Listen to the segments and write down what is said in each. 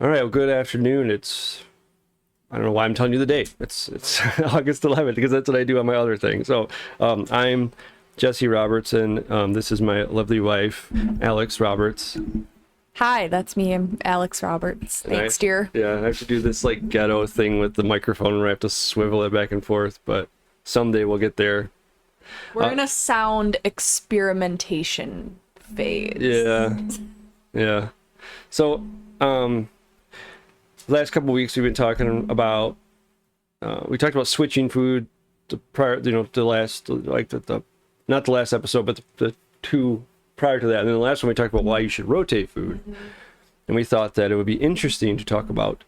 All right, well, good afternoon. I don't know why I'm telling you the date. It's August 11th because that's what I do on my other thing. So I'm Jesse Robertson. This is my lovely wife, Alex Roberts. Hi, that's me. I'm Alex Roberts. Thanks, dear. Yeah, I have to do this like ghetto thing with the microphone where I have to swivel it back and forth, but someday we'll get there. We're in a sound experimentation phase. Yeah, yeah. So, last couple of weeks we've been talking about we talked about switching food to prior, the last like the not the last episode, but the two prior to that, and then the last one we talked about why you should rotate food, and we thought that it would be interesting to talk about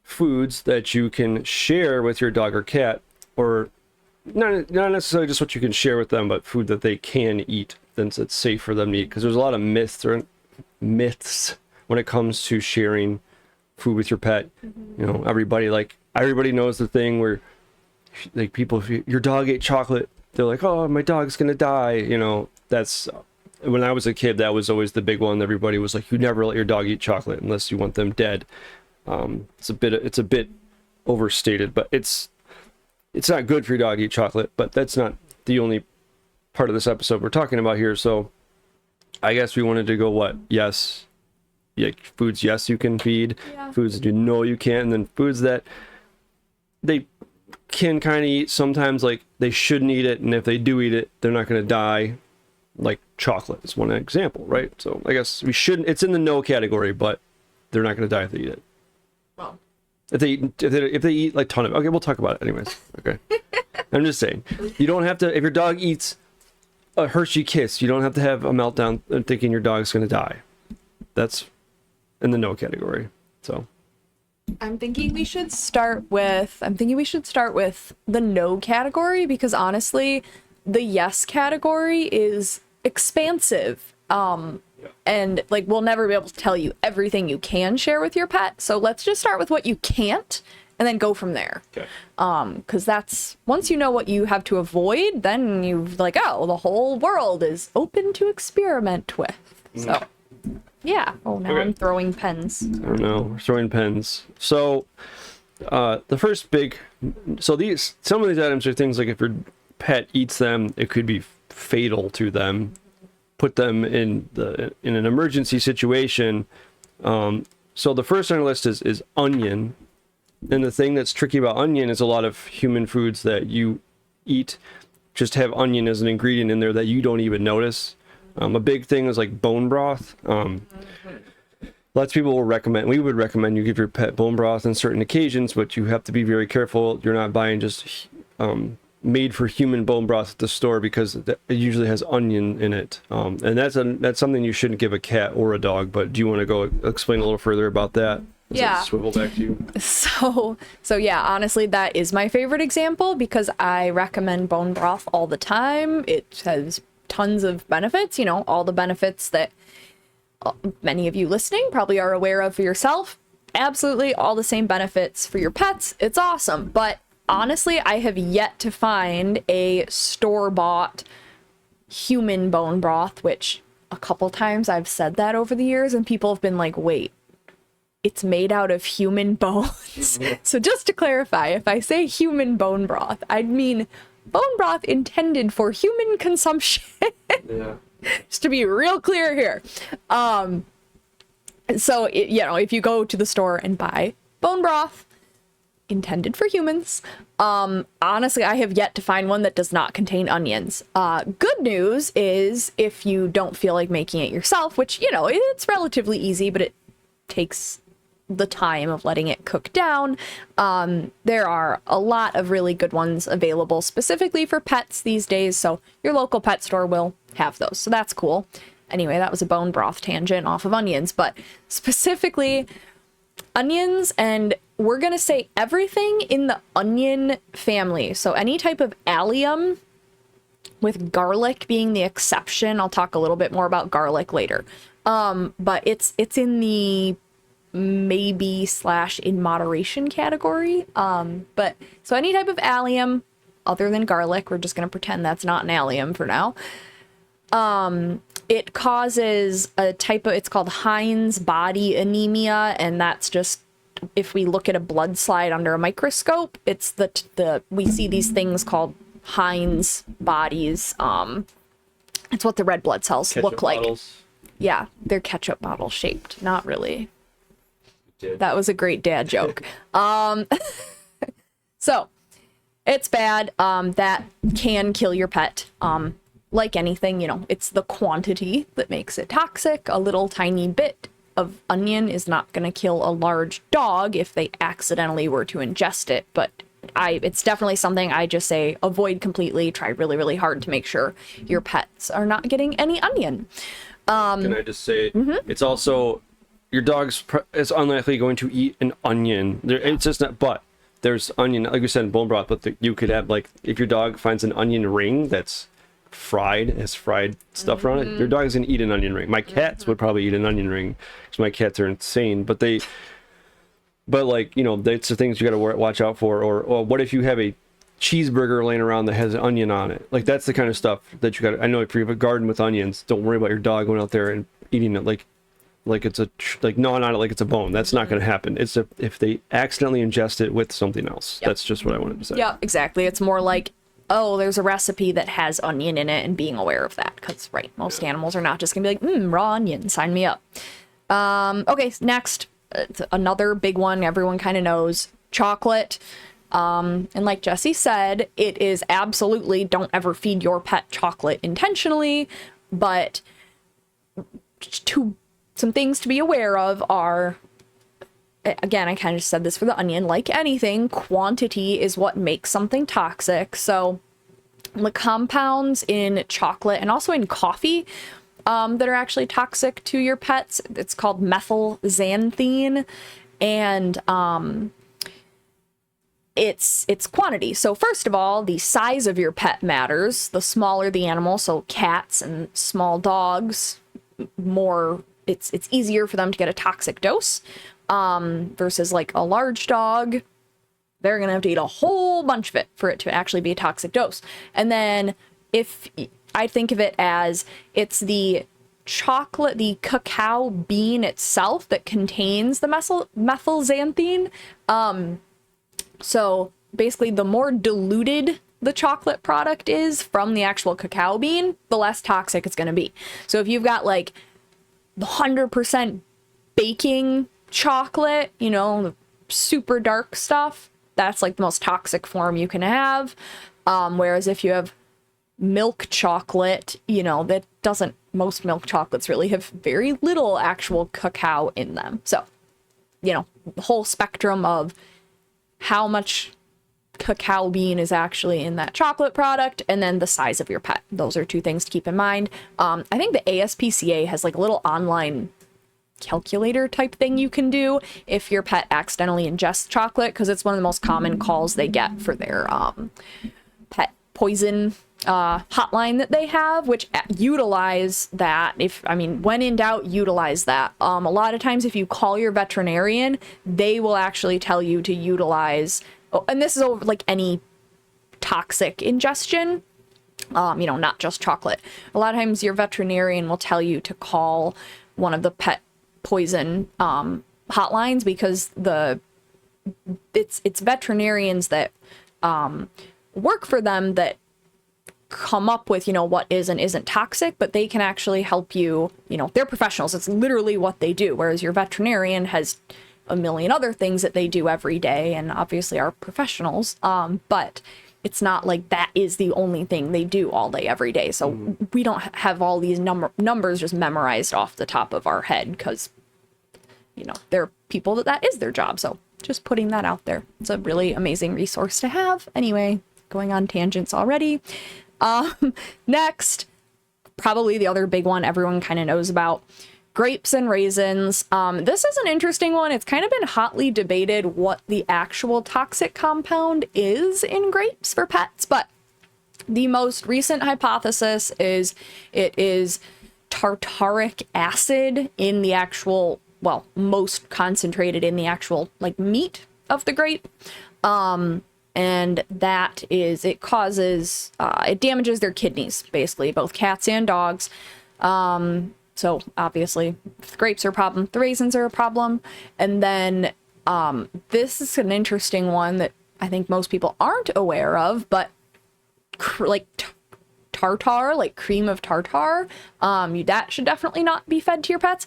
foods that you can share with your dog or cat, or not necessarily just what you can share with them, but food that they can eat, since it's safe for them to eat. Because there's a lot of myths when it comes to sharing food with your pet. Everybody knows the thing where like people, if your dog ate chocolate, they're like, oh, my dog's gonna die. That's when I was a kid, that was always the big one. Everybody was like, you never let your dog eat chocolate unless you want them dead. It's a bit overstated, but it's not good for your dog to eat chocolate. But that's not the only part of this episode we're talking about here. So I guess we wanted to go what? Yes. Yeah, foods, yes, you can feed. Yeah. Foods that you know you can't. And then foods that they can kind of eat. Sometimes, like, they shouldn't eat it. And if they do eat it, they're not going to die. Like chocolate is one example, right? So I guess we shouldn't. It's in the no category, but they're not going to die if they eat it. Well, if they eat like ton of, okay, we'll talk about it anyways. Okay. I'm just saying, you don't have to, if your dog eats a Hershey Kiss, you don't have to have a meltdown thinking your dog's going to die. That's in the no category. So I'm thinking we should start with the no category, because honestly, the yes category is expansive. And like, we'll never be able to tell you everything you can share with your pet. So let's just start with what you can't and then go from there. okay. Because that's, once you know what you have to avoid, then you've like, oh, the whole world is open to experiment with. So yeah. Oh, now Okay. I'm throwing pens. I don't know. We're throwing pens. So the first big, so some of these items are things like if your pet eats them, it could be fatal to them. Put them in an emergency situation. So the first on our list is onion. And the thing that's tricky about onion is a lot of human foods that you eat just have onion as an ingredient in there that you don't even notice. A big thing is like bone broth. Lots of people we would recommend you give your pet bone broth on certain occasions, but you have to be very careful. You're not buying just made for human bone broth at the store, because it usually has onion in it. And that's something you shouldn't give a cat or a dog. But do you want to go explain a little further about that? Yeah. Swivel back to you. So yeah, honestly, that is my favorite example, because I recommend bone broth all the time. It has tons of benefits, all the benefits that many of you listening probably are aware of for yourself. Absolutely all the same benefits for your pets. It's awesome. But honestly, I have yet to find a store-bought human bone broth, which a couple times I've said that over the years, and people have been like, wait, it's made out of human bones. So just to clarify, if I say human bone broth, I mean bone broth intended for human consumption. Yeah. Just to be real clear here. So, if you go to the store and buy bone broth intended for humans, honestly, I have yet to find one that does not contain onions. Good news is, if you don't feel like making it yourself, which, it's relatively easy, but it takes the time of letting it cook down. There are a lot of really good ones available specifically for pets these days, so your local pet store will have those, so that's cool. Anyway, that was a bone broth tangent off of onions, but specifically onions, and we're gonna say everything in the onion family. So any type of allium, with garlic being the exception. I'll talk a little bit more about garlic later. But it's in the maybe / in moderation category. But so any type of allium other than garlic, we're just going to pretend that's not an allium for now. it causes a type of, it's called Heinz body anemia, and that's just, if we look at a blood slide under a microscope, it's we see these things called Heinz bodies. It's what the red blood cells Ketchup look like. bottles. Yeah, they're ketchup bottle shaped. Not really. Did. That was a great dad joke. So it's bad. That can kill your pet. Like anything, you know, it's the quantity that makes it toxic. A little tiny bit of onion is not going to kill a large dog if they accidentally were to ingest it, but it's definitely something I just say avoid completely. Try really, really hard to make sure your pets are not getting any onion. Can I just say, it's also, your dog's is unlikely going to eat an onion. It's just not, but there's onion, like we said in bone broth, but you could have, like, if your dog finds an onion ring that's fried, has fried stuff around it, your dog is going to eat an onion ring. My cats would probably eat an onion ring because my cats are insane, but like, you know, that's the things you got to watch out for. Or what if you have a cheeseburger laying around that has an onion on it? Like, that's the kind of stuff that you got to, I know if you have a garden with onions, don't worry about your dog going out there and eating it like it's gnawing on it like it's a bone. That's not going to happen. It's if they accidentally ingest it with something else. Yep. That's just what I wanted to say. Yeah, exactly. It's more like, oh, there's a recipe that has onion in it, and being aware of that, because most animals are not just gonna be like, raw onion, sign me up. Okay, next, another big one everyone kind of knows, chocolate. And like Jesse said, it is absolutely, don't ever feed your pet chocolate intentionally, but some things to be aware of are, again, I kind of said this for the onion, like anything, quantity is what makes something toxic. So the compounds in chocolate and also in coffee that are actually toxic to your pets, it's called methylxanthine, and it's quantity. So first of all, the size of your pet matters. The smaller the animal, so cats and small dogs, it's easier for them to get a toxic dose. Versus like a large dog, they're gonna have to eat a whole bunch of it for it to actually be a toxic dose. And then if I think of it as it's the chocolate, the cacao bean itself that contains the methylxanthine. So basically, the more diluted the chocolate product is from the actual cacao bean, the less toxic it's gonna be. So if you've got like 100% baking chocolate, you know, the super dark stuff, that's like the most toxic form you can have. Whereas if you have milk chocolate, you know, that doesn't, most milk chocolates really have very little actual cacao in them. So, you know, the whole spectrum of how much cacao bean is actually in that chocolate product, and then the size of your pet. Those are two things to keep in mind. I think the ASPCA has like a little online calculator type thing you can do if your pet accidentally ingests chocolate, because it's one of the most common calls they get for their pet poison hotline that they have, which utilize that. When in doubt, utilize that. A lot of times if you call your veterinarian, they will actually tell you to utilize, and this is over like any toxic ingestion, not just chocolate. A lot of times your veterinarian will tell you to call one of the pet poison hotlines, because it's veterinarians that work for them that come up with, what is and isn't toxic, but they can actually help you, they're professionals. It's literally what they do. Whereas your veterinarian has a million other things that they do every day, and obviously are professionals. But it's not like that is the only thing they do all day, every day. So we don't have all these numbers just memorized off the top of our head, because, they're people that is their job. So just putting that out there. It's a really amazing resource to have. Anyway, going on tangents already. Next, probably the other big one everyone kind of knows about, grapes and raisins. This is an interesting one. It's kind of been hotly debated what the actual toxic compound is in grapes for pets, but the most recent hypothesis is it is tartaric acid in the actual, most concentrated in the actual meat of the grape. And that is, it causes, it damages their kidneys, basically, both cats and dogs. So obviously, if the grapes are a problem, the raisins are a problem. And then this is an interesting one that I think most people aren't aware of, but tartar, like cream of tartar, that should definitely not be fed to your pets.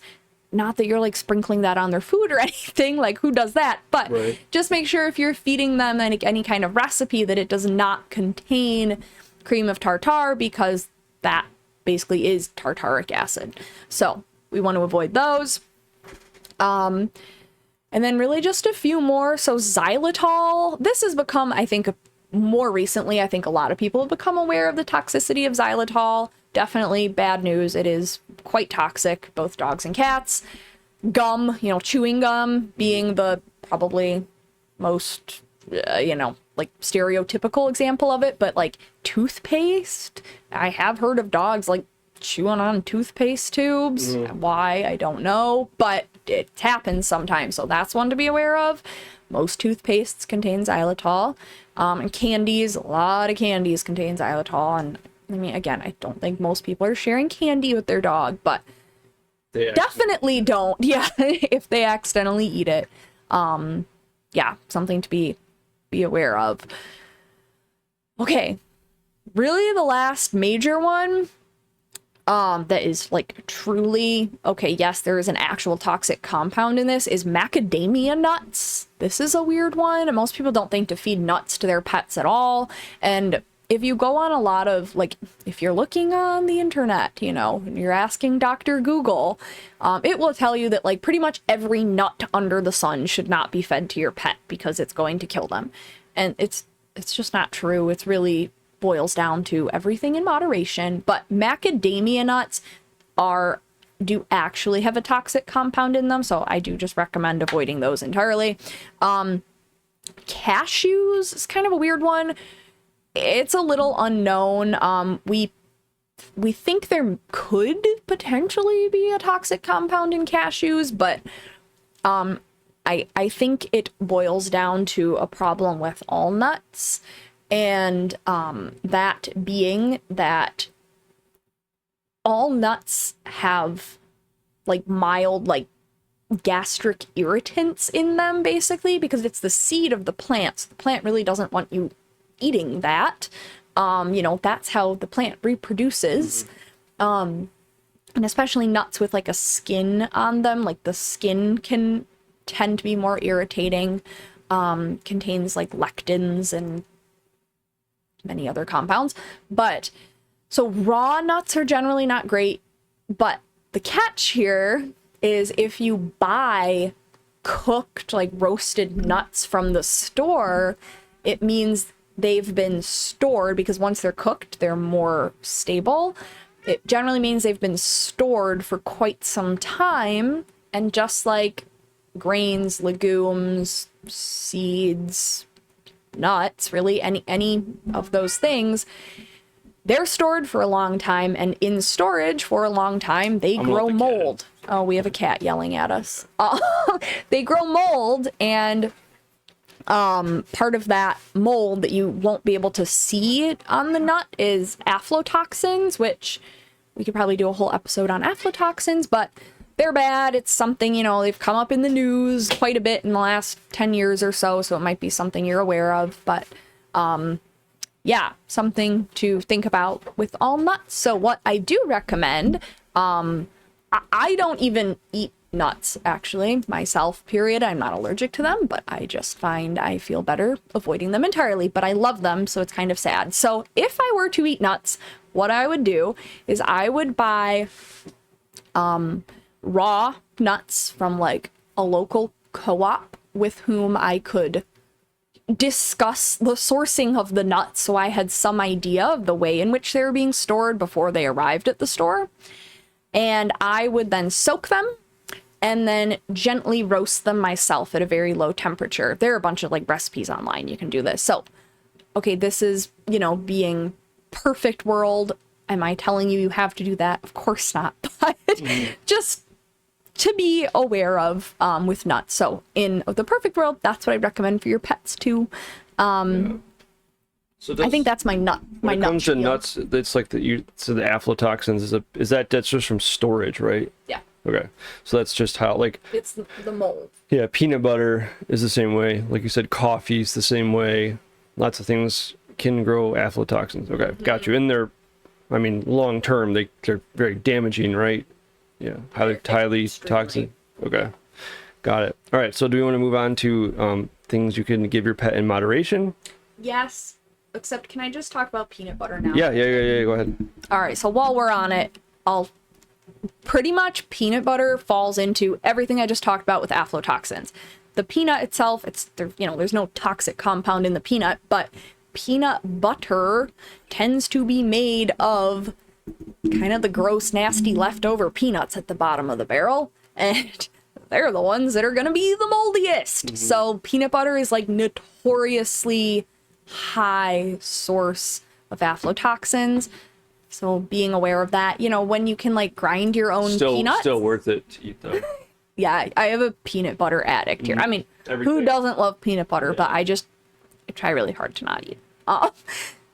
Not that you're like sprinkling that on their food or anything, like who does that? But Right. just make sure if you're feeding them any kind of recipe that it does not contain cream of tartar, because that basically is tartaric acid. So we want to avoid those. And then really just a few more. So xylitol, this has become, I think, more recently, I think a lot of people have become aware of the toxicity of xylitol. Definitely bad news. It is quite toxic, both dogs and cats. Gum, chewing gum being the probably most, like stereotypical example of it, but like toothpaste, I have heard of dogs like chewing on toothpaste tubes. Why, I don't know, but it happens sometimes, so that's one to be aware of. Most toothpastes contain xylitol, and candies, a lot of candies contain xylitol. And I mean, again, I don't think most people are sharing candy with their dog, but They definitely don't. Yeah, if they accidentally eat it. Yeah, something to be aware of. Okay, really the last major one that is like truly okay, yes, there is an actual toxic compound in this, is macadamia nuts. This is a weird one, and most people don't think to feed nuts to their pets at all. And if you go on a lot of, like, if you're looking on the internet, and you're asking Dr. Google, it will tell you that like pretty much every nut under the sun should not be fed to your pet because it's going to kill them. And it's just not true. It's really boils down to everything in moderation. But macadamia nuts do actually have a toxic compound in them, so I do just recommend avoiding those entirely. Cashews is kind of a weird one. It's a little unknown. We think there could potentially be a toxic compound in cashews, but I think it boils down to a problem with all nuts, and that being that all nuts have like mild like gastric irritants in them, basically, because it's the seed of the plant. So the plant really doesn't want you eating that. That's how the plant reproduces. And especially nuts with like a skin on them, like the skin can tend to be more irritating. Contains like lectins and many other compounds. But so raw nuts are generally not great, but the catch here is if you buy cooked, like roasted nuts from the store, it means they've been stored, because once they're cooked, they're more stable. It generally means they've been stored for quite some time, and just like grains, legumes, seeds, nuts, really any of those things, they're stored for a long time, and in storage for a long time, they grow mold. Oh, we have a cat yelling at us. They grow mold, and part of that mold that you won't be able to see on the nut is aflatoxins, which we could probably do a whole episode on aflatoxins, but they're bad. It's something, they've come up in the news quite a bit in the last 10 years or so it might be something you're aware of, but yeah, something to think about with all nuts. So what I do recommend, I don't even eat nuts, actually, myself, period. I'm not allergic to them, but I just find I feel better avoiding them entirely, but I love them, so it's kind of sad. So if I were to eat nuts, what I would do is I would buy raw nuts from like a local co-op with whom I could discuss the sourcing of the nuts, so I had some idea of the way in which they were being stored before they arrived at the store. And I would then soak them and then gently roast them myself at a very low temperature. There are a bunch of like recipes online you can do this. So, okay, this is, being perfect world. Am I telling you have to do that? Of course not. But just to be aware of with nuts. So in the perfect world, that's what I recommend for your pets too. So I think that's my nut. My when it nut comes to spiel. nuts, it's like the aflatoxins that's just from storage, right? Yeah, Okay, so that's just how like it's the mold. yeah, peanut butter is the same way. Like you said, coffee's the same way. Lots of things can grow aflatoxins. Okay, got you. And they're, I mean, long term they're very damaging, right? Yeah, highly Extremely. toxic. Okay, got it. All right, so do we want to move on to things you can give your pet in moderation? Yes, except can I just talk about peanut butter now? Yeah. Go ahead. All right, so while we're on it, I'll pretty much peanut butter falls into everything I just talked about with aflatoxins. The peanut itself, there's no toxic compound in the peanut, but peanut butter tends to be made of kind of the gross, nasty leftover peanuts at the bottom of the barrel, and they're the ones that are going to be the moldiest. So peanut butter is like notoriously high source of aflatoxins. So being aware of that, when you can like grind your own peanuts. Still worth it to eat though. Yeah, I have a peanut butter addict here. I mean, who doesn't love peanut butter? But I try really hard to not eat.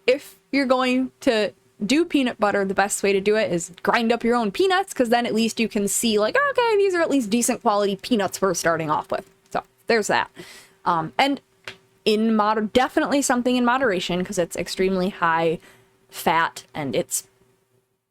If you're going to do peanut butter, the best way to do it is grind up your own peanuts, because then at least you can see like, okay, these are at least decent quality peanuts we're starting off with. So there's that. And definitely something in moderation, because it's extremely high fat and it's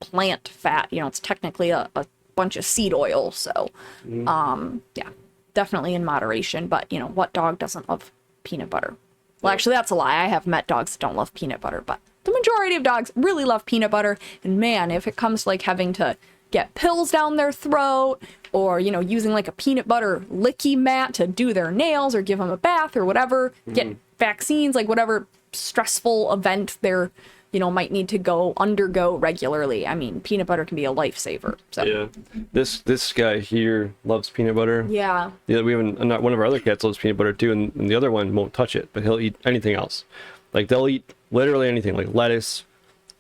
plant fat. It's technically a bunch of seed oil. So, yeah, definitely in moderation. But, what dog doesn't love peanut butter? Well, actually, that's a lie. I have met dogs that don't love peanut butter, but the majority of dogs really love peanut butter. And man, if it comes to like having to get pills down their throat, or, using like a peanut butter licky mat to do their nails or give them a bath or whatever, get vaccines, like whatever stressful event they're, might need to undergo regularly. I mean, peanut butter can be a lifesaver. So. Yeah, this guy here loves peanut butter. Yeah. Yeah, we have one of our other cats loves peanut butter too, and the other one won't touch it, but he'll eat anything else. Like they'll eat literally anything, like lettuce,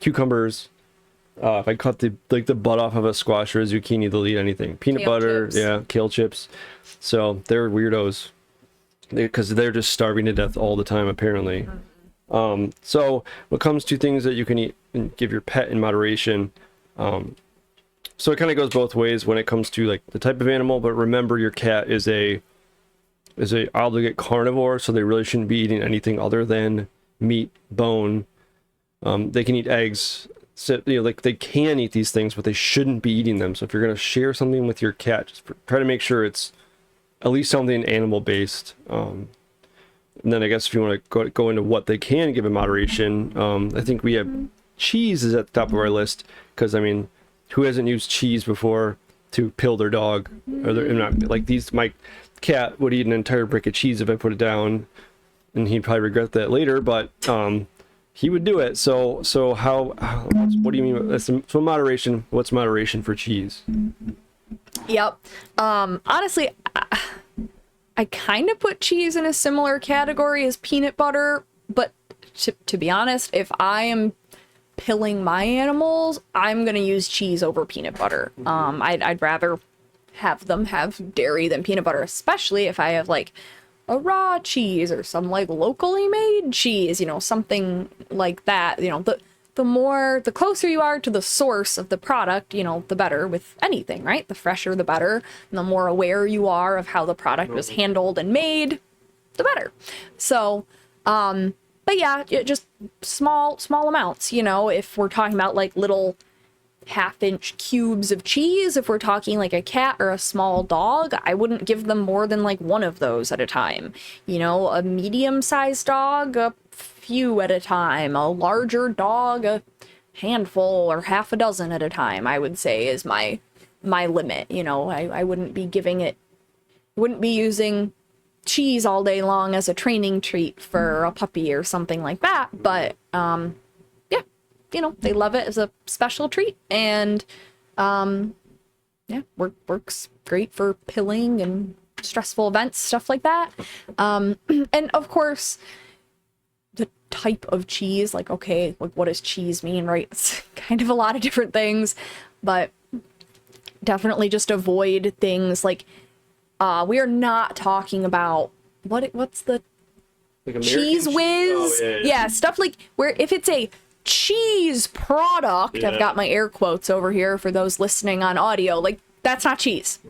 cucumbers. If I cut the butt off of a squash or a zucchini, they'll eat anything. Peanut butter, chips. Yeah, kale chips. So they're weirdos, because they're just starving to death all the time apparently. So when it comes to things that you can eat and give your pet in moderation, so it kind of goes both ways when it comes to like the type of animal, but remember your cat is a obligate carnivore, so they really shouldn't be eating anything other than meat, bone. They can eat eggs, so, like they can eat these things, but they shouldn't be eating them. So if you're going to share something with your cat, just try to make sure it's at least something animal based. And then I guess if you want to go into what they can give in moderation, I think we have cheese is at the top of our list, because I mean, who hasn't used cheese before to pill their dog? Or not like these. My cat would eat an entire brick of cheese if I put it down, and he'd probably regret that later. But he would do it. So what do you mean? So moderation. What's moderation for cheese? Yep. Honestly, I kind of put cheese in a similar category as peanut butter, but to be honest, if I am pilling my animals, I'm gonna use cheese over peanut butter. I'd rather have them have dairy than peanut butter, especially if I have like a raw cheese or some like locally made cheese, something like that. The closer you are to the source of the product, the better with anything, right? The fresher, the better. And the more aware you are of how the product was handled and made, the better. So, but yeah, just small amounts, if we're talking about like little half-inch cubes of cheese, if we're talking like a cat or a small dog, I wouldn't give them more than like one of those at a time. A medium-sized dog, a few at a time. A larger dog, a handful or half a dozen at a time, I would say is my limit. I wouldn't be using cheese all day long as a training treat for a puppy or something like that. But they love it as a special treat, and works great for pilling and stressful events, stuff like that. And of course, the type of cheese, like, okay, like what does cheese mean, right? It's kind of a lot of different things, but definitely just avoid things like we are not talking about what's the Like American Cheese Whiz. Oh, yeah. Stuff like where if it's a cheese product, I've got my air quotes over here for those listening on audio, like that's not cheese.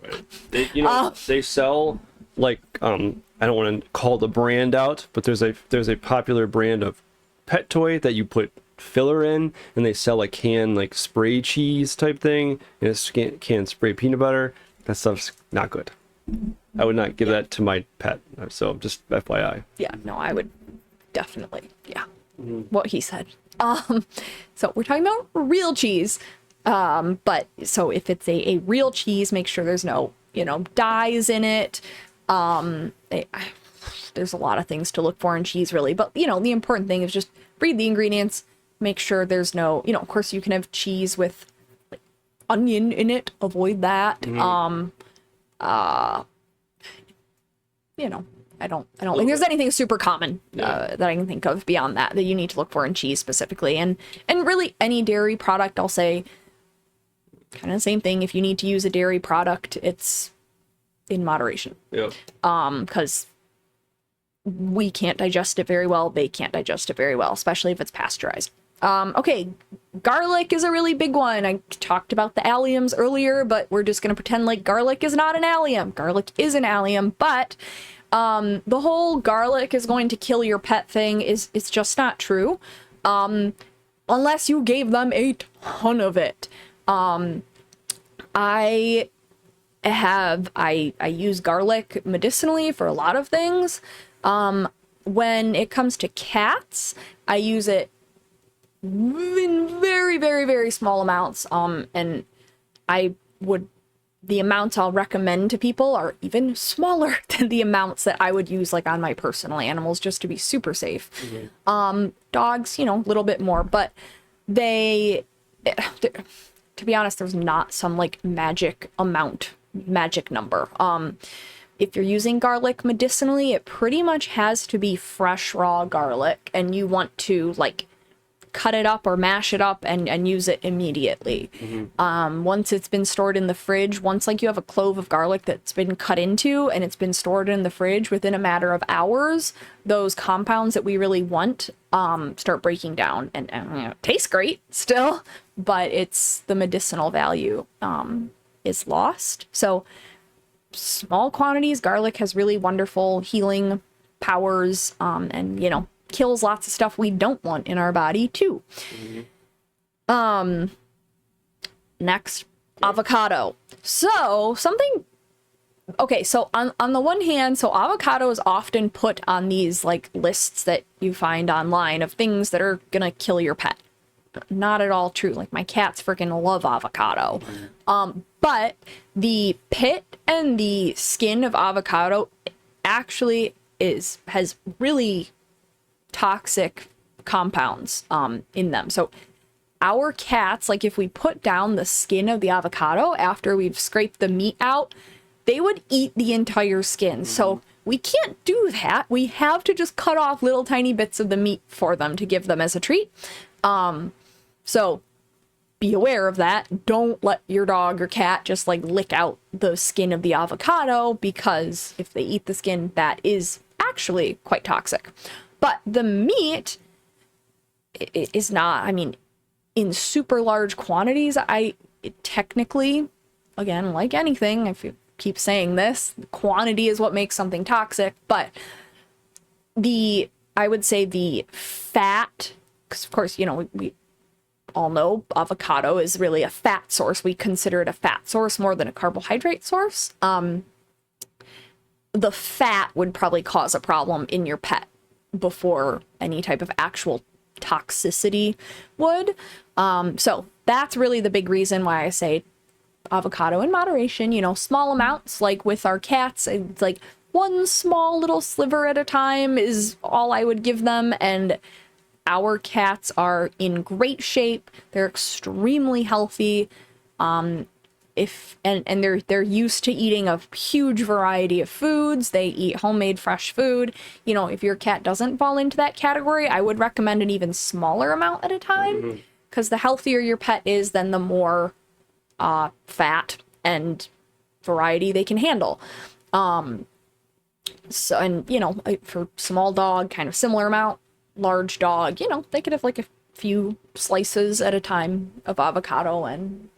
Right. They sell like I don't want to call the brand out, but there's a popular brand of pet toy that you put filler in, and they sell a can like spray cheese type thing, and it's can spray peanut butter. That stuff's not good. I would not give that to my pet. So just FYI. Yeah, no, I would definitely. Yeah, what he said. So we're talking about real cheese. But so if it's a real cheese, make sure there's no, dyes in it. There's a lot of things to look for in cheese, really. But, the important thing is just read the ingredients, make sure there's no, of course you can have cheese with like, onion in it. Avoid that. I don't think there's anything super common that I can think of beyond that you need to look for in cheese specifically. And really any dairy product, I'll say kind of the same thing. If you need to use a dairy product, it's in moderation. Yeah. Because we can't digest it very well. They can't digest it very well, especially if it's pasteurized. Okay, garlic is a really big one. I talked about the alliums earlier, but we're just going to pretend like garlic is not an allium. Garlic is an allium, but the whole garlic is going to kill your pet thing it's just not true. Unless you gave them a ton of it. I use garlic medicinally for a lot of things. When it comes to cats, I use it in very, very, very small amounts. And the amounts I'll recommend to people are even smaller than the amounts that I would use like on my personal animals, just to be super safe. Dogs, a little bit more, but to be honest, there's not some like magic number. If you're using garlic medicinally, it pretty much has to be fresh raw garlic, and you want to like cut it up or mash it up and use it immediately. Once it's been stored in the fridge, once like you have a clove of garlic that's been cut into and it's been stored in the fridge within a matter of hours, those compounds that we really want start breaking down and taste great still, but it's the medicinal value is lost. So small quantities, garlic has really wonderful healing powers, and kills lots of stuff we don't want in our body too. Next, avocado. So on the one hand, so avocado is often put on these like lists that you find online of things that are gonna kill your pet. Not at all true. Like my cats freaking love avocado. But the pit and the skin of avocado actually has really toxic compounds in them. So our cats, like if we put down the skin of the avocado after we've scraped the meat out, they would eat the entire skin. So we can't do that. We have to just cut off little tiny bits of the meat for them to give them as a treat. So be aware of that. Don't let your dog or cat just like lick out the skin of the avocado, because if they eat the skin, that is actually quite toxic. But the meat is not, in super large quantities, technically, again, like anything, if you keep saying this, quantity is what makes something toxic, but I would say the fat, because of course, we all know avocado is really a fat source. We consider it a fat source more than a carbohydrate source. The fat would probably cause a problem in your pet before any type of actual toxicity would. So that's really the big reason why I say avocado in moderation, small amounts, like with our cats, it's like one small little sliver at a time is all I would give them. And our cats are in great shape. They're extremely healthy. They're used to eating a huge variety of foods. They eat homemade fresh food. If your cat doesn't fall into that category, I would recommend an even smaller amount at a time, because the healthier your pet is, then the more fat and variety they can handle. So, and for small dog, kind of similar amount. Large dog, they could have like a few slices at a time of avocado, and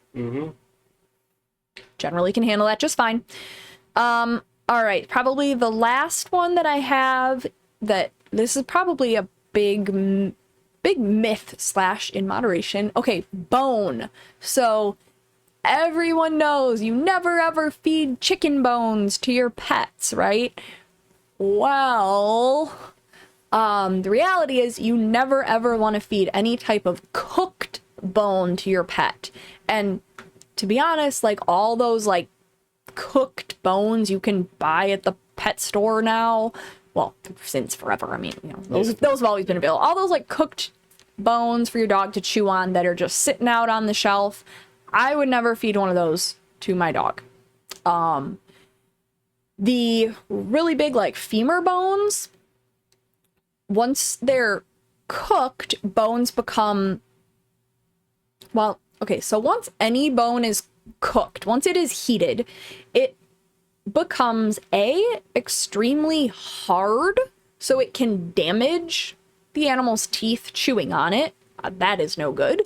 generally can handle that just fine. All right, probably the last one that I have, that this is probably a big myth / in moderation. Okay, bone. So everyone knows you never ever feed chicken bones to your pets, right? Well, the reality is you never ever want to feed any type of cooked bone to your pet. And to be honest, like all those like cooked bones you can buy at the pet store now, well, since forever, I mean, those have always been available. All those like cooked bones for your dog to chew on that are just sitting out on the shelf, I would never feed one of those to my dog. The really big like femur bones, once they're cooked, bones become, well, okay, so once any bone is cooked, once it is heated, it becomes extremely hard, so it can damage the animal's teeth chewing on it. That is no good.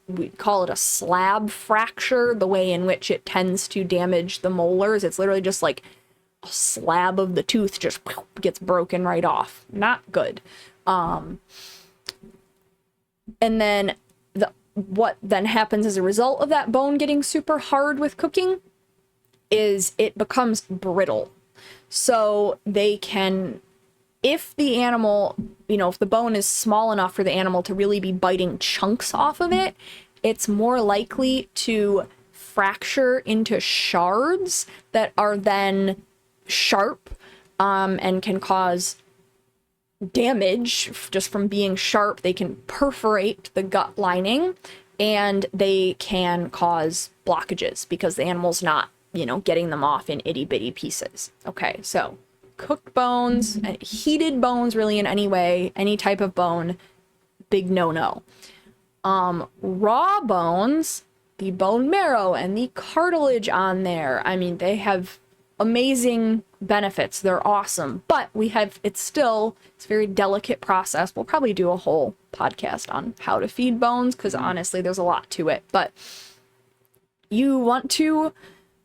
We call it a slab fracture, the way in which it tends to damage the molars. It's literally just like a slab of the tooth just gets broken right off. Not good. And then what then happens as a result of that bone getting super hard with cooking is it becomes brittle. So they can, if the animal, if the bone is small enough for the animal to really be biting chunks off of it, it's more likely to fracture into shards that are then sharp, and can cause damage just from being sharp. They can perforate the gut lining, and they can cause blockages because the animal's not, getting them off in itty bitty pieces. Okay, so cooked bones, heated bones, really in any way, any type of bone, big no-no. Raw bones, the bone marrow and the cartilage on there, I mean, they have amazing benefits. They're awesome, but it's a very delicate process. We'll probably do a whole podcast on how to feed bones, because honestly, there's a lot to it. But you want to,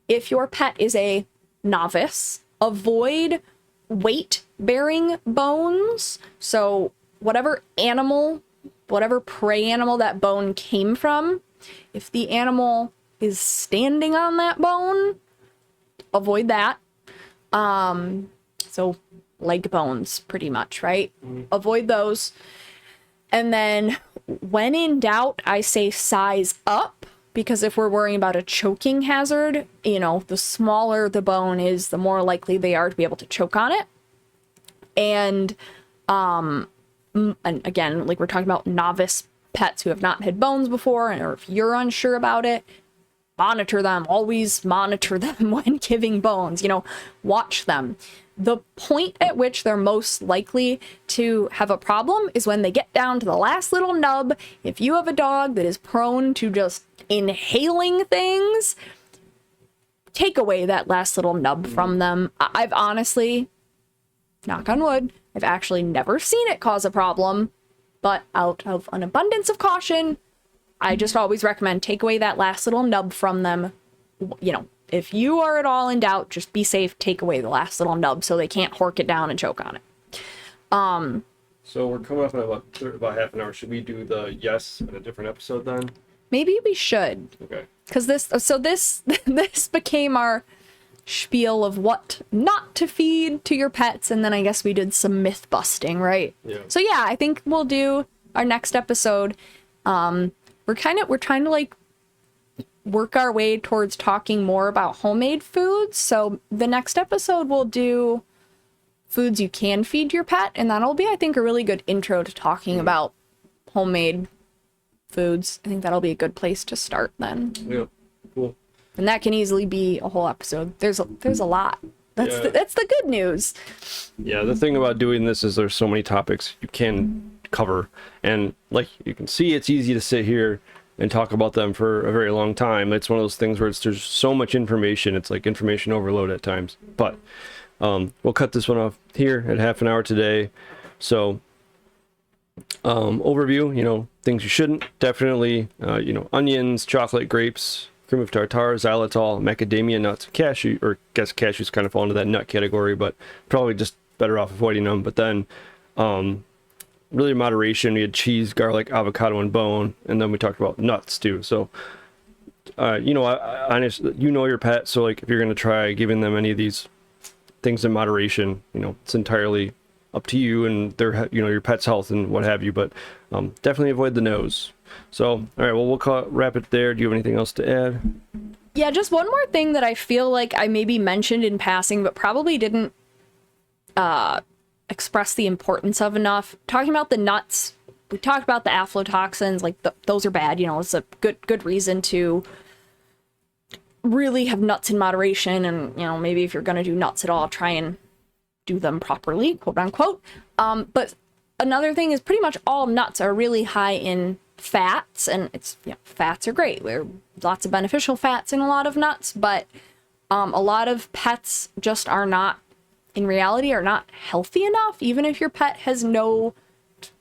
if your pet is a novice, avoid weight-bearing bones. So whatever prey animal that bone came from, if the animal is standing on that bone, avoid that. So leg bones, pretty much, right? Avoid those. And then when in doubt, I say size up, because if we're worrying about a choking hazard, the smaller the bone is, the more likely they are to be able to choke on it. And again, like we're talking about novice pets who have not had bones before, or if you're unsure about it, monitor them. Always monitor them when giving bones. Watch them. The point at which they're most likely to have a problem is when they get down to the last little nub. If you have a dog that is prone to just inhaling things, take away that last little nub from them. I've honestly, knock on wood, I've actually never seen it cause a problem, but out of an abundance of caution, I just always recommend take away that last little nub from them. If you are at all in doubt, just be safe, take away the last little nub so they can't hork it down and choke on it. So we're coming up in about half an hour. Should we do the yes in a different episode then? Maybe we should. Okay. Because this became our spiel of what not to feed to your pets, and then I guess we did some myth busting, right? Yeah. So yeah, I think we'll do our next episode. We're trying to like work our way towards talking more about homemade foods. So the next episode we'll do foods you can feed your pet, and that'll be, I think, a really good intro to talking about homemade foods. I think that'll be a good place to start then. Yeah. Cool. And that can easily be a whole episode. There's a lot. That's the good news. Yeah, the thing about doing this is there's so many topics you can cover, and like you can see, it's easy to sit here and talk about them for a very long time. It's one of those things where there's so much information. It's like information overload at times. But we'll cut this one off here at half an hour today. So overview, things you shouldn't. Definitely, onions, chocolate, grapes, cream of tartar, xylitol, macadamia nuts, cashew, or I guess cashews kind of fall into that nut category, but probably just better off avoiding them. But then really in moderation, we had cheese, garlic, avocado, and bone, and then we talked about nuts too. So I honestly, your pet, so like if you're going to try giving them any of these things in moderation, it's entirely up to you and their your pet's health and what have you, but definitely avoid the nose. So all right, well, we'll wrap it there. Do you have anything else to add? Yeah, just one more thing that I feel like I maybe mentioned in passing but probably didn't express the importance of enough. Talking about the nuts, we talked about the aflatoxins, like those are bad. It's a good reason to really have nuts in moderation, and maybe if you're going to do nuts at all, try and do them properly, quote unquote. But another thing is pretty much all nuts are really high in fats, and it's fats are great. There are lots of beneficial fats in a lot of nuts, but a lot of pets just are not, in reality, are not healthy enough. Even if your pet has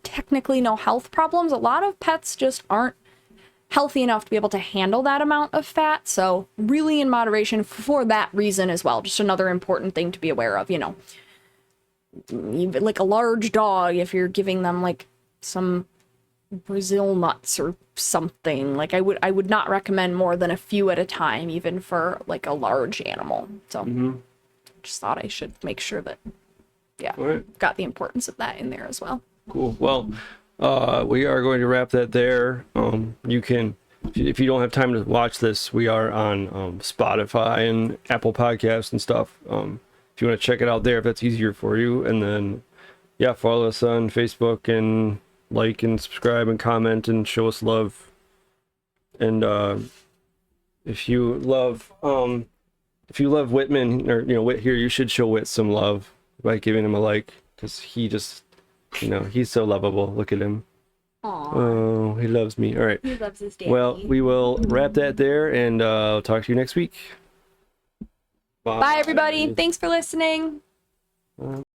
technically no health problems, a lot of pets just aren't healthy enough to be able to handle that amount of fat. So really in moderation for that reason as well. Just another important thing to be aware of, even like a large dog, if you're giving them like some Brazil nuts or something, like I would not recommend more than a few at a time, even for like a large animal. So just thought I should make sure that got the importance of that in there as well. Cool. Well, we are going to wrap that there. You can, if you don't have time to watch this, we are on Spotify and Apple Podcasts and stuff. If you want to check it out there, if that's easier for you, and then follow us on Facebook and like and subscribe and comment and show us love. And if you love Whitman, or Whit here, you should show Whit some love by giving him a like, because he just he's so lovable. Look at him. Aww. Oh, he loves me. All right. He loves his daddy. Well, we will wrap that there, and I'll talk to you next week. Bye everybody. Thanks for listening.